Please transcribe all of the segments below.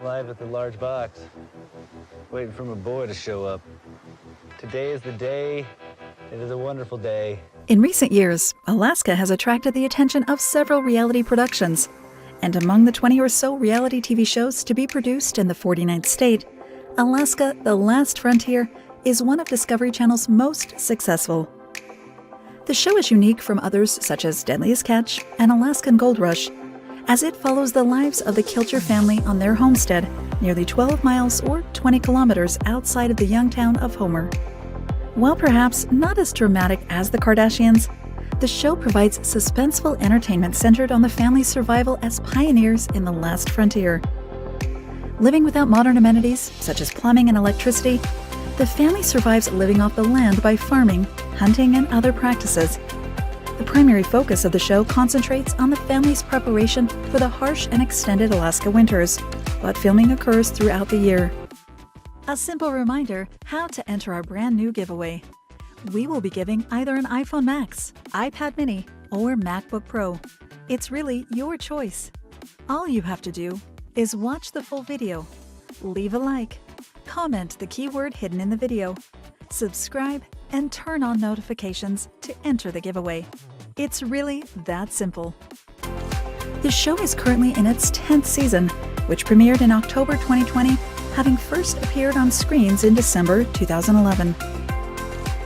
Live at the large box, waiting for my boy to show up. Today is the day. It is a wonderful day. In recent years, Alaska has attracted the attention of several reality productions. And among the 20 or so reality TV shows to be produced in the 49th state, Alaska: The Last Frontier is one of Discovery Channel's most successful. The show is unique from others such as Deadliest Catch and Alaskan Gold Rush, as it follows the lives of the Kilcher family on their homestead, nearly 12 miles or 20 kilometers outside of the young town of Homer. While perhaps not as dramatic as the Kardashians, the show provides suspenseful entertainment centered on the family's survival as pioneers in the last frontier. Living without modern amenities, such as plumbing and electricity, the family survives living off the land by farming, hunting, and other practices. The primary focus of the show concentrates on the family's preparation for the harsh and extended Alaska winters, but filming occurs throughout the year. A simple reminder how to enter our brand new giveaway. We will be giving either an iPhone Max, iPad Mini, or MacBook Pro. It's really your choice. All you have to do is watch the full video, leave a like, comment the keyword hidden in the video, subscribe, and turn on notifications to enter the giveaway. It's really that simple. The show is currently in its 10th season, which premiered in October 2020, having first appeared on screens in December 2011.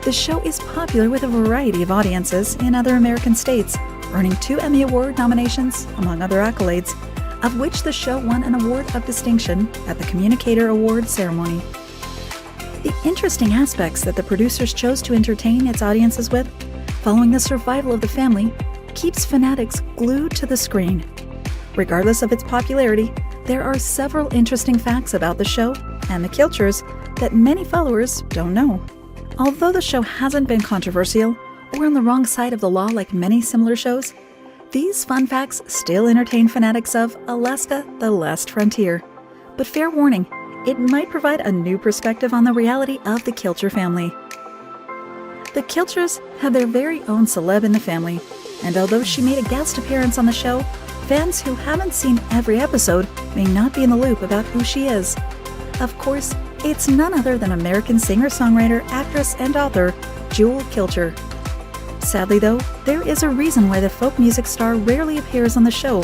The show is popular with a variety of audiences in other American states, earning 2 Emmy Award nominations, among other accolades, of which the show won an award of distinction at the Communicator Award ceremony. The interesting aspects that the producers chose to entertain its audiences with, following the survival of the family, keeps fanatics glued to the screen. Regardless of its popularity, there are several interesting facts about the show and the Kilchers that many followers don't know. Although the show hasn't been controversial or on the wrong side of the law like many similar shows, these fun facts still entertain fanatics of Alaska: The Last Frontier. But fair warning, it might provide a new perspective on the reality of the Kilcher family. The Kilchers have their very own celeb in the family, and although she made a guest appearance on the show, fans who haven't seen every episode may not be in the loop about who she is. Of course, it's none other than American singer-songwriter, actress, and author Jewel Kilcher. Sadly though, there is a reason why the folk music star rarely appears on the show,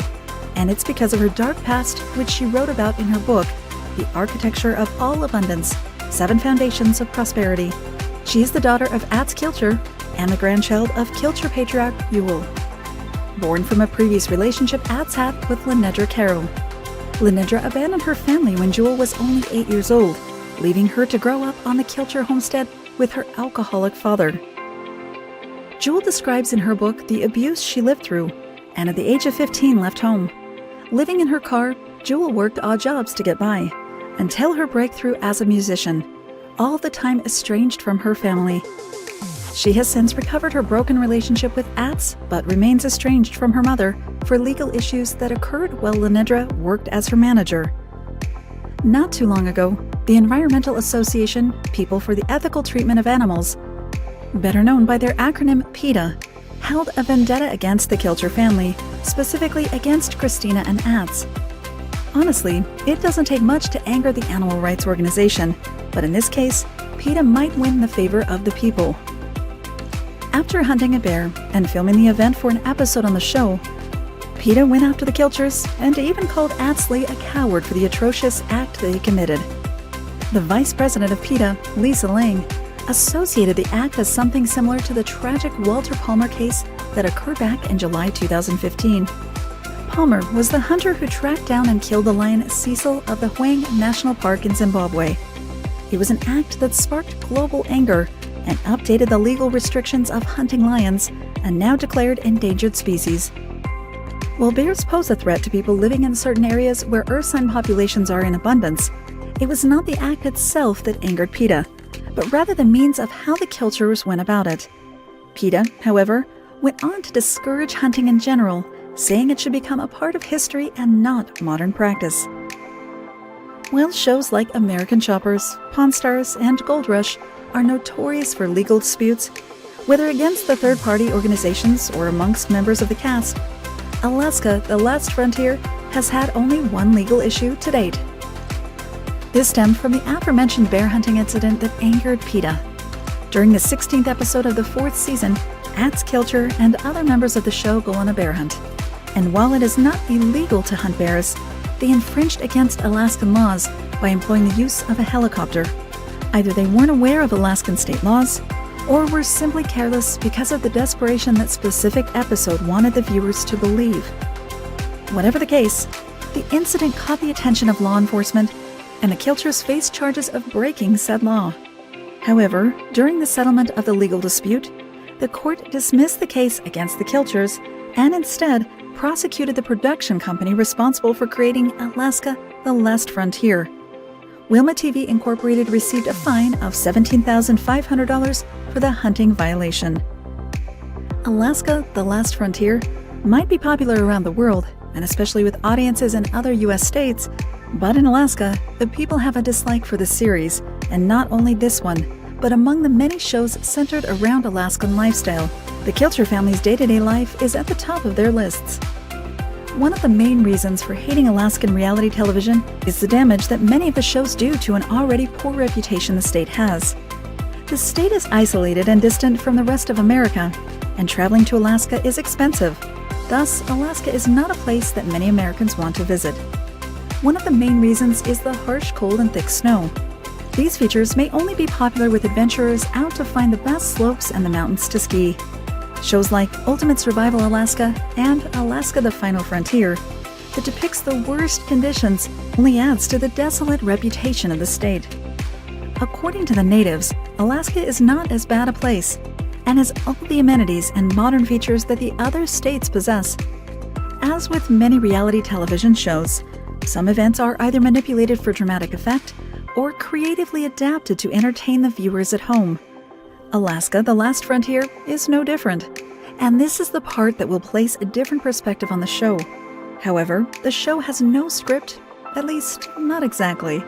and it's because of her dark past, which she wrote about in her book, The Architecture of All Abundance: 7 Foundations of Prosperity. She is the daughter of Atz Kilcher and the grandchild of Kilcher patriarch Ewell. Born from a previous relationship Atz had with Lenedra Carroll. Lenedra abandoned her family when Jewel was only 8 years old, leaving her to grow up on the Kilcher homestead with her alcoholic father. Jewel describes in her book the abuse she lived through, and at the age of 15 left home. Living in her car, Jewel worked odd jobs to get by, until her breakthrough as a musician, all the time estranged from her family. She has since recovered her broken relationship with Atz, but remains estranged from her mother for legal issues that occurred while Lenedra worked as her manager. Not too long ago, the environmental association People for the Ethical Treatment of Animals, better known by their acronym PETA, held a vendetta against the Kilcher family, specifically against Christina and Atz. Honestly, it doesn't take much to anger the animal rights organization, but in this case, PETA might win the favor of the people. After hunting a bear and filming the event for an episode on the show, PETA went after the Kilchers and even called Atzley a coward for the atrocious act they committed. The vice president of PETA, Lisa Lang, associated the act as something similar to the tragic Walter Palmer case that occurred back in July 2015. Palmer was the hunter who tracked down and killed the lion Cecil of the Hwang National Park in Zimbabwe. It was an act that sparked global anger and updated the legal restrictions of hunting lions, a now declared endangered species. While bears pose a threat to people living in certain areas where ursine populations are in abundance, it was not the act itself that angered PETA, but rather the means of how the Kilchers went about it. PETA, however, went on to discourage hunting in general, saying it should become a part of history and not modern practice. While shows like American Choppers, Pawn Stars, and Gold Rush are notorious for legal disputes, whether against the third-party organizations or amongst members of the cast, Alaska: The Last Frontier has had only one legal issue to date. This stemmed from the aforementioned bear hunting incident that angered PETA. During the 16th episode of the 4th season, Ats, Kilcher, and other members of the show go on a bear hunt. And while it is not illegal to hunt bears, they infringed against Alaskan laws by employing the use of a helicopter. Either they weren't aware of Alaskan state laws, or were simply careless because of the desperation that specific episode wanted the viewers to believe. Whatever the case, the incident caught the attention of law enforcement, and the Kilchers faced charges of breaking said law. However, during the settlement of the legal dispute, the court dismissed the case against the Kilchers and instead prosecuted the production company responsible for creating Alaska: The Last Frontier. Wilma TV Incorporated received a fine of $17,500 for the hunting violation. Alaska: The Last Frontier might be popular around the world, and especially with audiences in other U.S. states, but in Alaska, the people have a dislike for the series, and not only this one, but among the many shows centered around Alaskan lifestyle, the Kilcher family's day-to-day life is at the top of their lists. One of the main reasons for hating Alaskan reality television is the damage that many of the shows do to an already poor reputation the state has. The state is isolated and distant from the rest of America, and traveling to Alaska is expensive. Thus, Alaska is not a place that many Americans want to visit. One of the main reasons is the harsh cold and thick snow. These features may only be popular with adventurers out to find the best slopes and the mountains to ski. Shows like Ultimate Survival Alaska and Alaska: The Final Frontier that depicts the worst conditions only adds to the desolate reputation of the state. According to the natives, Alaska is not as bad a place and has all the amenities and modern features that the other states possess. As with many reality television shows, some events are either manipulated for dramatic effect or creatively adapted to entertain the viewers at home. Alaska: The Last Frontier is no different, and this is the part that will place a different perspective on the show. However, the show has no script, at least not exactly.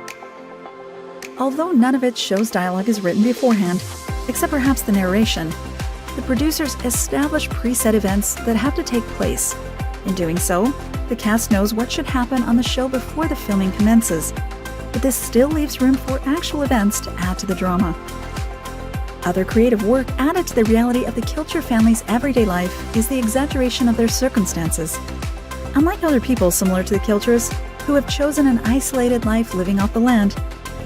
Although none of its show's dialogue is written beforehand, except perhaps the narration, the producers establish preset events that have to take place. In doing so, the cast knows what should happen on the show before the filming commences, but this still leaves room for actual events to add to the drama. Other creative work added to the reality of the Kilcher family's everyday life is the exaggeration of their circumstances. Unlike other people similar to the Kilchers, who have chosen an isolated life living off the land,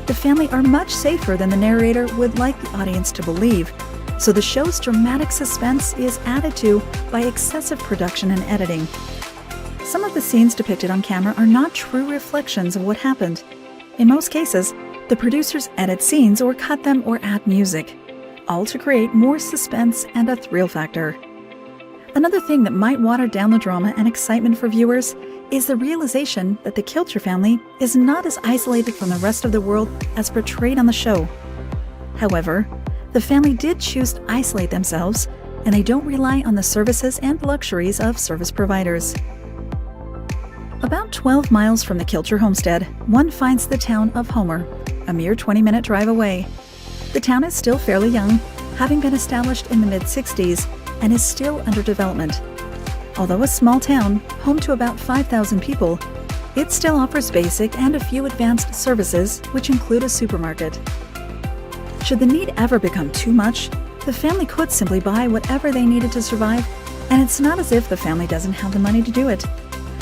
the family are much safer than the narrator would like the audience to believe, so the show's dramatic suspense is added to by excessive production and editing. Some of the scenes depicted on camera are not true reflections of what happened. In most cases, the producers edit scenes or cut them or add music, all to create more suspense and a thrill factor. Another thing that might water down the drama and excitement for viewers is the realization that the Kilcher family is not as isolated from the rest of the world as portrayed on the show. However, the family did choose to isolate themselves, and they don't rely on the services and luxuries of service providers. About 12 miles from the Kilcher homestead, one finds the town of Homer, a mere 20-minute drive away. The town is still fairly young, having been established in the mid-60s, and is still under development. Although a small town, home to about 5,000 people, it still offers basic and a few advanced services, which include a supermarket. Should the need ever become too much, the family could simply buy whatever they needed to survive, and it's not as if the family doesn't have the money to do it.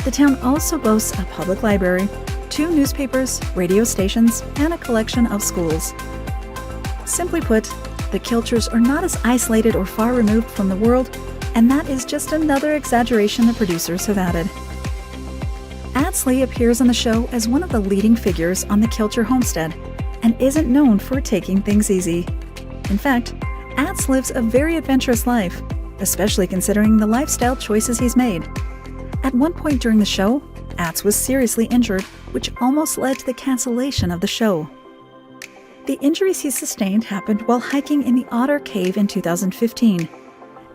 The town also boasts a public library, 2 newspapers, radio stations, and a collection of schools. Simply put, the Kilchers are not as isolated or far removed from the world, and that is just another exaggeration the producers have added. Atsley appears on the show as one of the leading figures on the Kilcher homestead, and isn't known for taking things easy. In fact, Ats lives a very adventurous life, especially considering the lifestyle choices he's made. At one point during the show, Ats was seriously injured, which almost led to the cancellation of the show. The injuries he sustained happened while hiking in the Otter Cave in 2015.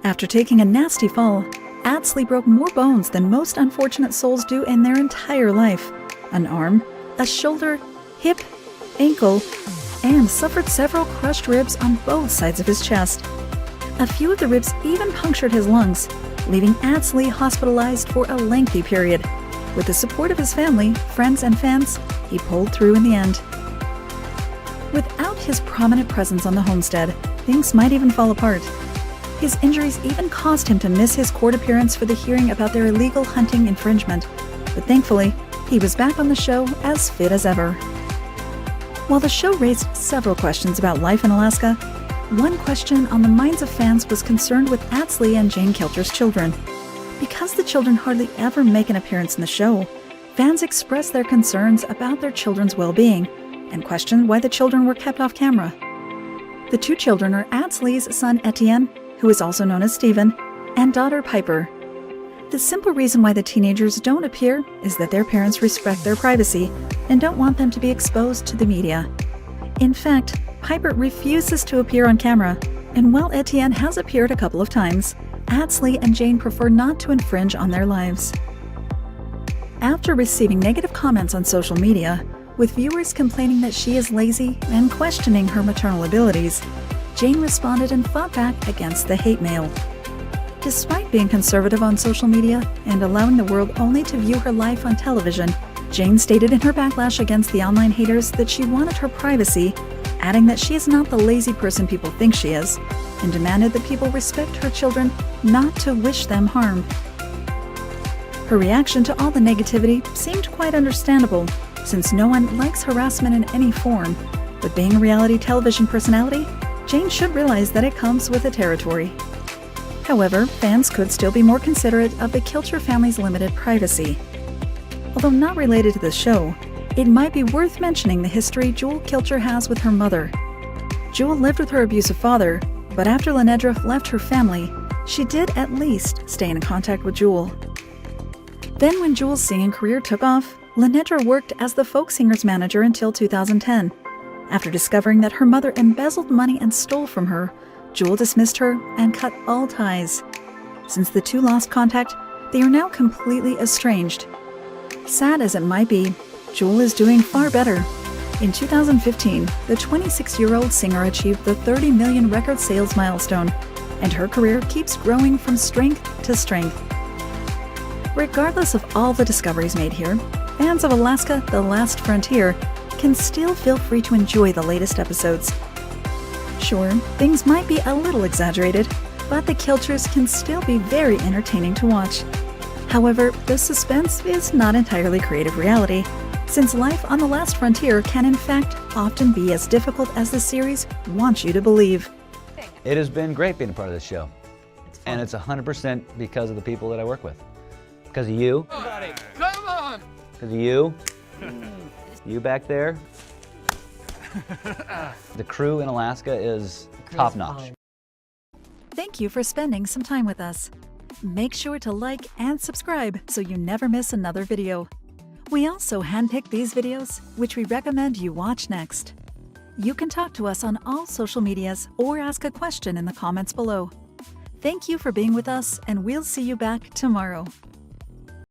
After taking a nasty fall, Atsley broke more bones than most unfortunate souls do in their entire life: an arm, a shoulder, hip, ankle, and suffered several crushed ribs on both sides of his chest. A few of the ribs even punctured his lungs, leaving Atsley hospitalized for a lengthy period. With the support of his family, friends, and fans, he pulled through in the end. Without his prominent presence on the Homestead, things might even fall apart. His injuries even caused him to miss his court appearance for the hearing about their illegal hunting infringement, but thankfully, he was back on the show as fit as ever. While the show raised several questions about life in Alaska, one question on the minds of fans was concerned with Atsley and Jane Kilcher's children. Because the children hardly ever make an appearance in the show, fans expressed their concerns about their children's well-being and questioned why the children were kept off camera. The two children are Atsley's son Etienne, who is also known as Stephen, and daughter Piper. The simple reason why the teenagers don't appear is that their parents respect their privacy and don't want them to be exposed to the media. In fact, Piper refuses to appear on camera, and while Etienne has appeared a couple of times, Atsley and Jane prefer not to infringe on their lives. After receiving negative comments on social media, with viewers complaining that she is lazy and questioning her maternal abilities, Jane responded and fought back against the hate mail. Despite being conservative on social media and allowing the world only to view her life on television, Jane stated in her backlash against the online haters that she wanted her privacy, adding that she is not the lazy person people think she is, and demanded that people respect her children, not to wish them harm. Her reaction to all the negativity seemed quite understandable, since no one likes harassment in any form, but being a reality television personality, Jane should realize that it comes with the territory. However, fans could still be more considerate of the Kilcher family's limited privacy. Although not related to the show, it might be worth mentioning the history Jewel Kilcher has with her mother. Jewel lived with her abusive father, but after Lenedra left her family, she did at least stay in contact with Jewel. Then when Jewel's singing career took off, Lenedra worked as the folk singer's manager until 2010. After discovering that her mother embezzled money and stole from her, Jewel dismissed her and cut all ties. Since the two lost contact, they are now completely estranged. Sad as it might be, Jewel is doing far better. In 2015, the 26-year-old singer achieved the 30 million record sales milestone, and her career keeps growing from strength to strength. Regardless of all the discoveries made here, fans of Alaska: The Last Frontier can still feel free to enjoy the latest episodes. Sure, things might be a little exaggerated, but the Kilchers can still be very entertaining to watch. However, the suspense is not entirely creative reality, since life on the last frontier can in fact often be as difficult as the series wants you to believe. It has been great being a part of this show. And it's 100% because of the people that I work with. Because of you. Everybody, come on! Because of you. You back there. The crew in Alaska is top-notch. Thank you for spending some time with us. Make sure to like and subscribe so you never miss another video. We also handpick these videos, which we recommend you watch next. You can talk to us on all social medias or ask a question in the comments below. Thank you for being with us, and we'll see you back tomorrow.